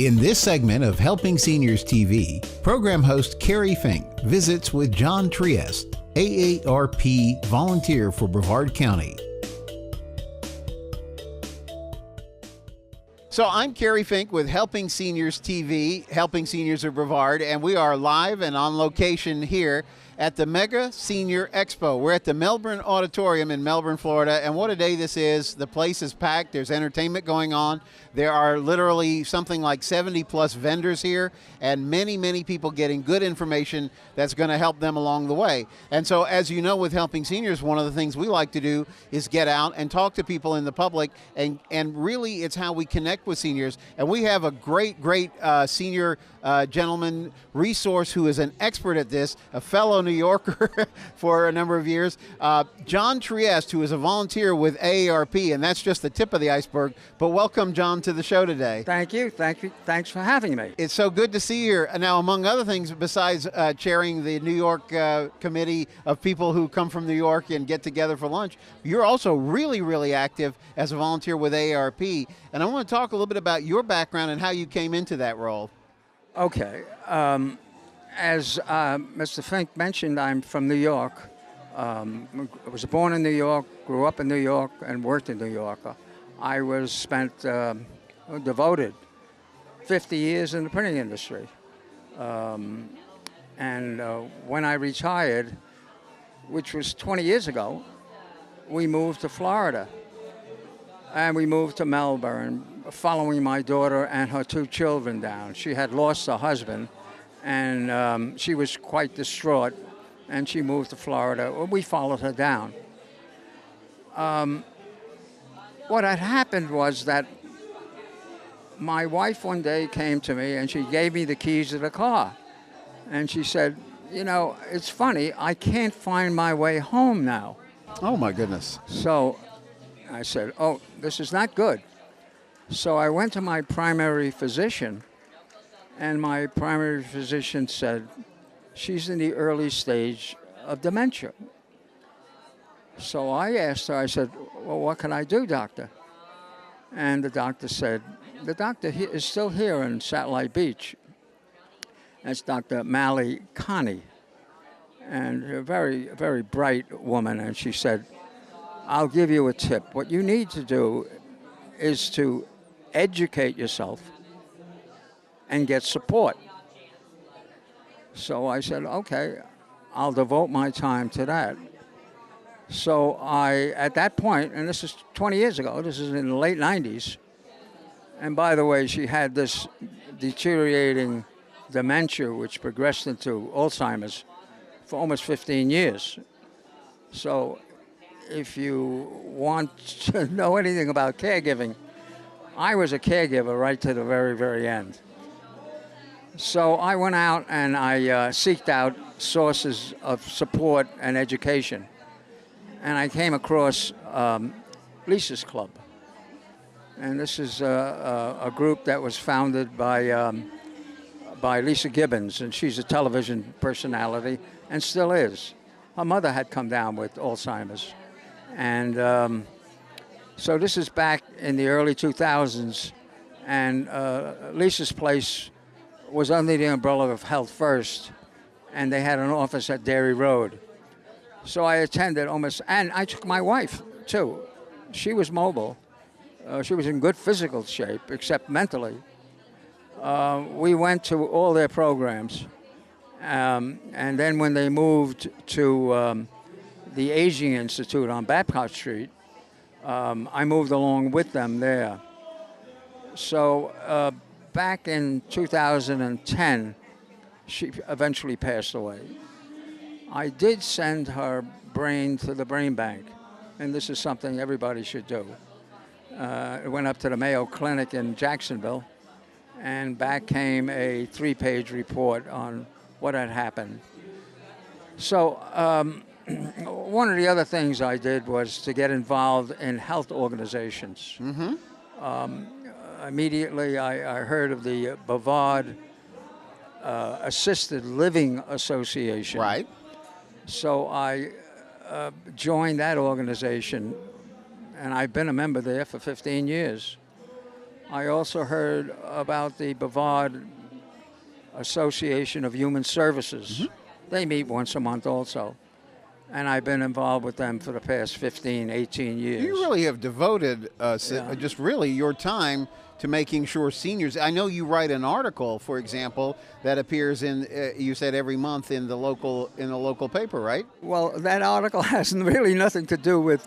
In this segment of Helping Seniors TV, program host Kerry Fink visits with John Trieste, AARP volunteer for Brevard County. So I'm Kerry Fink with Helping Seniors TV, Helping Seniors of Brevard, and we are live and on location here at the Mega Senior Expo. We're at the Melbourne Auditorium in Melbourne, Florida, and what a day this is. The place is packed. There's entertainment going on. There are literally something like 70 plus vendors here, and many, many people getting good information that's going to help them along the way. And so, as you know, with Helping Seniors, one of the things we like to do is get out and talk to people in the public, and really it's how we connect with seniors. And we have a great senior gentleman resource who is an expert at this, a fellow New Yorker for a number of years, John Trieste, who is a volunteer with AARP, and that's just the tip of the iceberg. But welcome, John, to the show today. Thank you. Thanks for having me. It's so good to see you. Now, among other things, besides chairing the New York committee of people who come from New York and get together for lunch, you're also really active as a volunteer with AARP. And I want to talk a little bit about your background and how you came into that role. Okay. As Mr. Fink mentioned, I'm from New York. I was born in New York, grew up in New York, and worked in New York. I was devoted 50 years in the printing industry. And when I retired, which was 20 years ago, we moved to Florida. And we moved to Melbourne, following my daughter and her 2 children down. She had lost her husband, and she was quite distraught, and she moved to Florida. We followed her down. What had happened was that my wife one day came to me, and she gave me the keys to the car. And she said, you know, it's funny, I can't find my way home now. Oh, my goodness. So I said, oh, this is not good. So I went to my primary physician, and my primary physician said, she's in the early stage of dementia. So I asked her, I said, well, what can I do, doctor? And the doctor said, the doctor is still here in Satellite Beach. That's Dr. Mally Connie, and a very bright woman. And she said, I'll give you a tip. What you need to do is to educate yourself and get support. So I said, okay, I'll devote my time to that. So at that point, and this is 20 years ago, this is in the late 90s, and by the way, she had this deteriorating dementia which progressed into Alzheimer's for almost 15 years. So if you want to know anything about caregiving, I was a caregiver right to the very end. So I went out and I seeked out sources of support and education. And I came across Lisa's Club. And this is a group that was founded by Lisa Gibbons, and she's a television personality and still is. Her mother had come down with Alzheimer's. And so this is back in the early 2000s, and Lisa's place was under the umbrella of Health First, and they had an office at Dairy Road. So I attended almost, and I took my wife too. She was mobile. She was in good physical shape, except mentally. We went to all their programs. And then when they moved to the Aging Institute on Babcock Street, I moved along with them there. So back in 2010, she eventually passed away. I did send her brain to the brain bank, and this is something everybody should do. It went up to the Mayo Clinic in Jacksonville, and back came a 3-page report on what had happened. So one of the other things I did was to get involved in health organizations. Mm-hmm. Immediately I heard of the Brevard Assisted Living Association. Right. So I joined that organization, and I've been a member there for 15 years. I also heard about the Brevard Association of Human Services. They meet once a month also. And I've been involved with them for the past 15, 18 years. You really have devoted just really your time to making sure seniors. I know you write an article, for example, that appears in you said every month in the local paper, right? Well, that article has really nothing to do with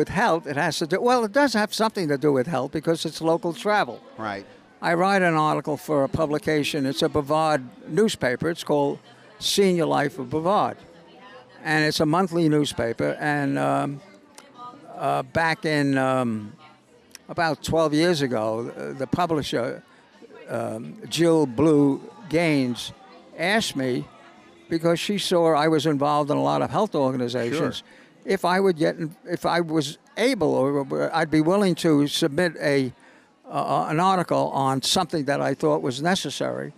health. It has to do, well, it does have something to do with health because it's local travel. Right. I write an article for a publication. It's a Brevard newspaper. It's called Senior Life of Brevard. And it's a monthly newspaper. And back in about 12 years ago, the publisher, Jill Blue Gaines, asked me, because she saw I was involved in a lot of health organizations, Sure. if I was able, or I'd be willing to submit an article on something that I thought was necessary.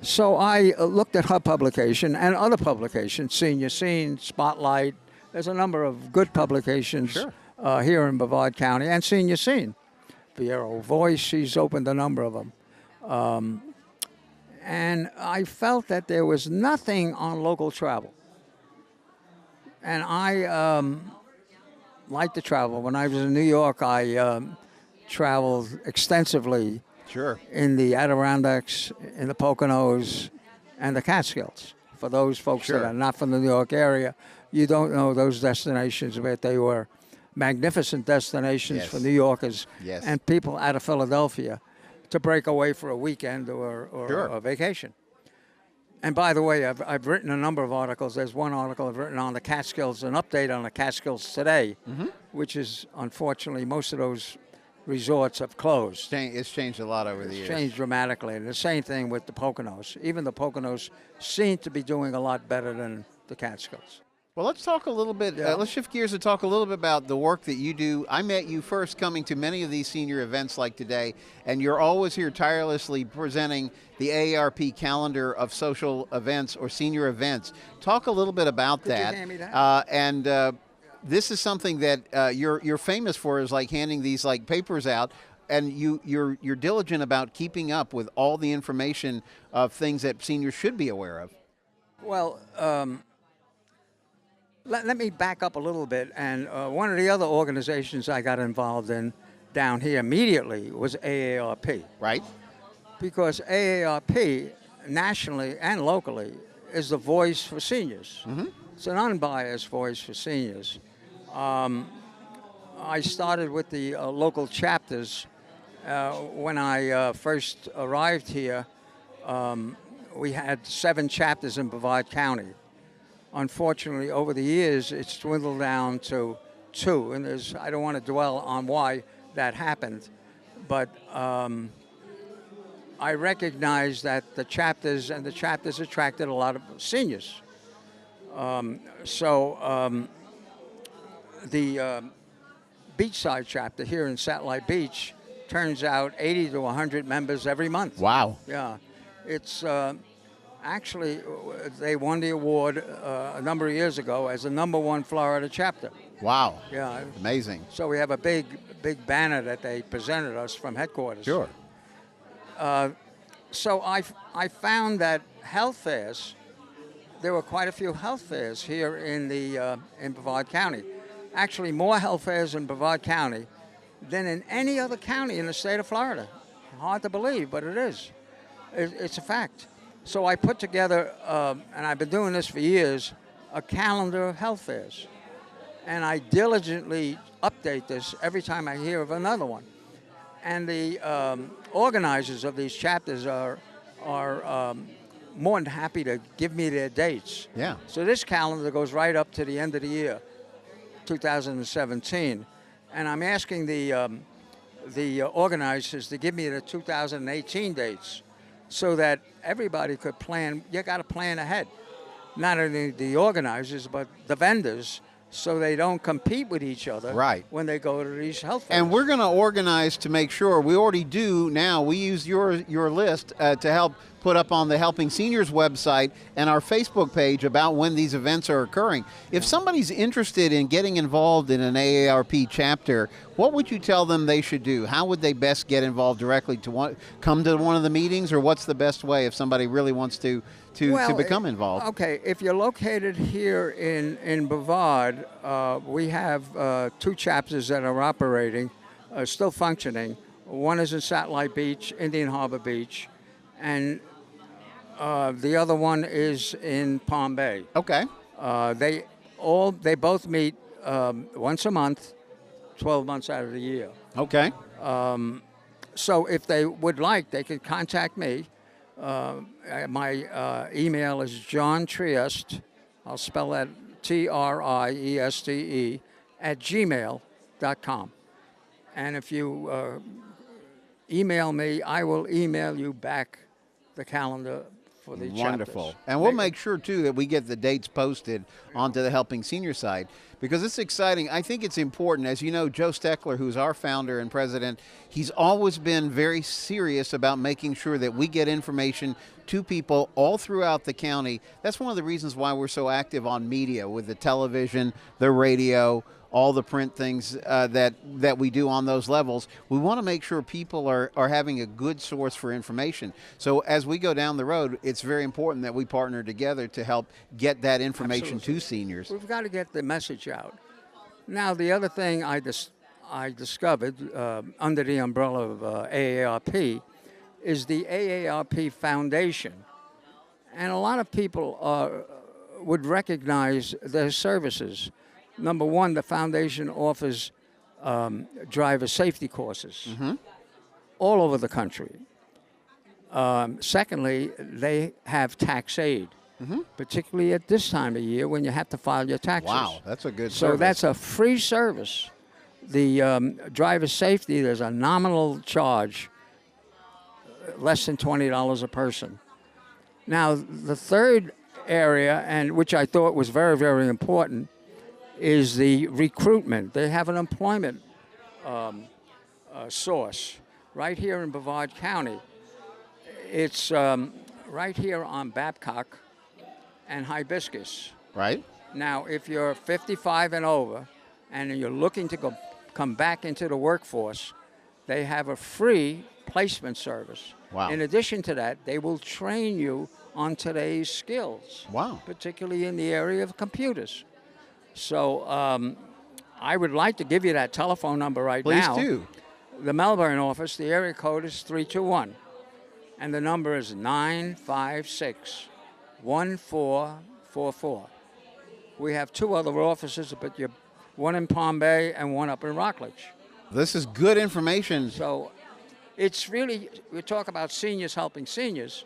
So I looked at her publication and other publications, Senior Scene, Spotlight. There's a number of good publications. Sure. Here in Brevard County, and Senior Scene. Viero Voice, she's opened a number of them. And I felt that there was nothing on local travel. And I like to travel. When I was in New York, I traveled extensively Sure. in the Adirondacks, in the Poconos, and the Catskills. For those folks Sure. that are not from the New York area, you don't know those destinations, but they were magnificent destinations Yes. for New Yorkers Yes. and people out of Philadelphia to break away for a weekend or Sure. a vacation. And by the way, I've written a number of articles. There's one article I've written on the Catskills, an update on the Catskills today, which is, unfortunately, most of those resorts have closed. It's changed a lot over the years. Changed dramatically. And the same thing with the Poconos. Even the Poconos seem to be doing a lot better than the Catskills. Well, let's talk a little bit. Let's shift gears and talk a little bit about the work that you do. I met you first coming to many of these senior events like today, and you're always here tirelessly presenting the AARP calendar of social events or senior events. Talk a little bit about that. You hand me that? This is something that you're famous for, is like handing these like papers out, and you're diligent about keeping up with all the information of things that seniors should be aware of. Well, let me back up a little bit. And one of the other organizations I got involved in down here immediately was AARP. Right? Because AARP, nationally and locally, is the voice for seniors. It's an unbiased voice for seniors. I started with the local chapters. When I first arrived here, we had 7 chapters in Brevard County. Unfortunately, over the years, it's dwindled down to 2, and I don't want to dwell on why that happened, but I recognize that the chapters attracted a lot of seniors. The Beachside chapter here in Satellite Beach turns out 80 to 100 members every month. Wow. Yeah, it's actually, they won the award a number of years ago as the #1 Florida chapter. Wow. Yeah. Amazing. So we have a big banner that they presented us from headquarters. Sure. So I found that health fairs, there were quite a few health fairs here in Brevard County. Actually, more health fairs in Brevard County than in any other county in the state of Florida. Hard to believe, but it is. It's a fact. So I put together, and I've been doing this for years, a calendar of health fairs. And I diligently update this every time I hear of another one. And the organizers of these chapters are more than happy to give me their dates. Yeah. So this calendar goes right up to the end of the year, 2017. And I'm asking the organizers to give me the 2018 dates so that everybody could plan. You got to plan ahead. Not only the organizers, but the vendors, so they don't compete with each other Right. when they go to these health fairs. And we're going to organize to make sure. We already do now. We use your list to help put up on the Helping Seniors website and our Facebook page about when these events are occurring. If somebody's interested in getting involved in an AARP chapter, what would you tell them they should do? How would they best get involved directly to come to one of the meetings, or what's the best way if somebody really wants to become involved? Okay, if you're located here in Brevard, we have 2 chapters that are operating, still functioning. One is in Satellite Beach, Indian Harbor Beach, and the other one is in Palm Bay. Okay. They both meet once a month, 12 months out of the year. Okay. So if they would like, they could contact me. My email is John Trieste. I'll spell that Trieste @gmail.com. And if you email me, I will email you back the calendar for the Wonderful. chapters. And we'll make sure, too, that we get the dates posted onto the Helping Senior side, because it's exciting. I think it's important. As you know, Joe Steckler, who's our founder and president, he's always been very serious about making sure that we get information to people all throughout the county. That's one of the reasons why we're so active on media, with the television, the radio, all the print things that we do on those levels. We want to make sure people are having a good source for information. So as we go down the road, it's very important that we partner together to help get that information to seniors. We've got to get the message out. Now, the other thing I discovered under the umbrella of AARP is the AARP Foundation. And a lot of people would recognize their services. Number one, the foundation offers driver safety courses all over the country. Secondly, they have tax aid, particularly at this time of year when you have to file your taxes. Wow, that's a good service. So that's a free service. The driver safety, there's a nominal charge, less than $20 a person. Now, the third area, and which I thought was very, very important, is the recruitment. They have an employment source right here in Brevard County. It's right here on Babcock and Hibiscus. Right. Now, if you're 55 and over and you're looking to come back into the workforce, they have a free placement service. Wow. In addition to that, they will train you on today's skills. Wow. Particularly in the area of computers. So I would like to give you that telephone number right now. Please do. The Melbourne office, the area code is 321. And the number is 956-1444. We have 2 other offices, but one in Palm Bay and one up in Rockledge. This is good information. So it's really, we talk about seniors helping seniors.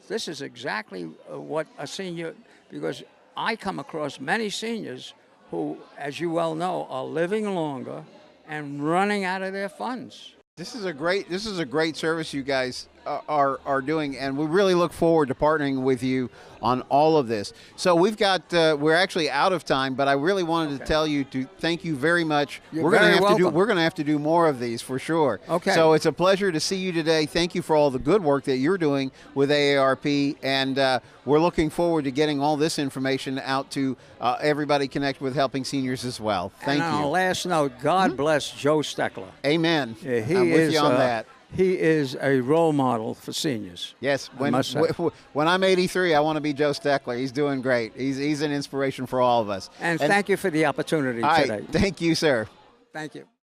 This is exactly what a senior, because I come across many seniors who, as you well know, are living longer and running out of their funds. This is a great service you guys are doing, and we really look forward to partnering with you on all of this. So we've got we're actually out of time, but I really wanted to tell you to thank you very much. You're very welcome. We're going to have to do more of these for sure. Okay. So it's a pleasure to see you today. Thank you for all the good work that you're doing with AARP, and we're looking forward to getting all this information out to everybody connected with helping seniors as well. Thank you. And on a last note, God bless Joe Steckler. Amen. Yeah, I'm with you on that. He is a role model for seniors. Yes, when I'm 83, I want to be Joe Steckler. He's doing great. He's an inspiration for all of us. And thank you for the opportunity today. today. Thank you, sir. Thank you.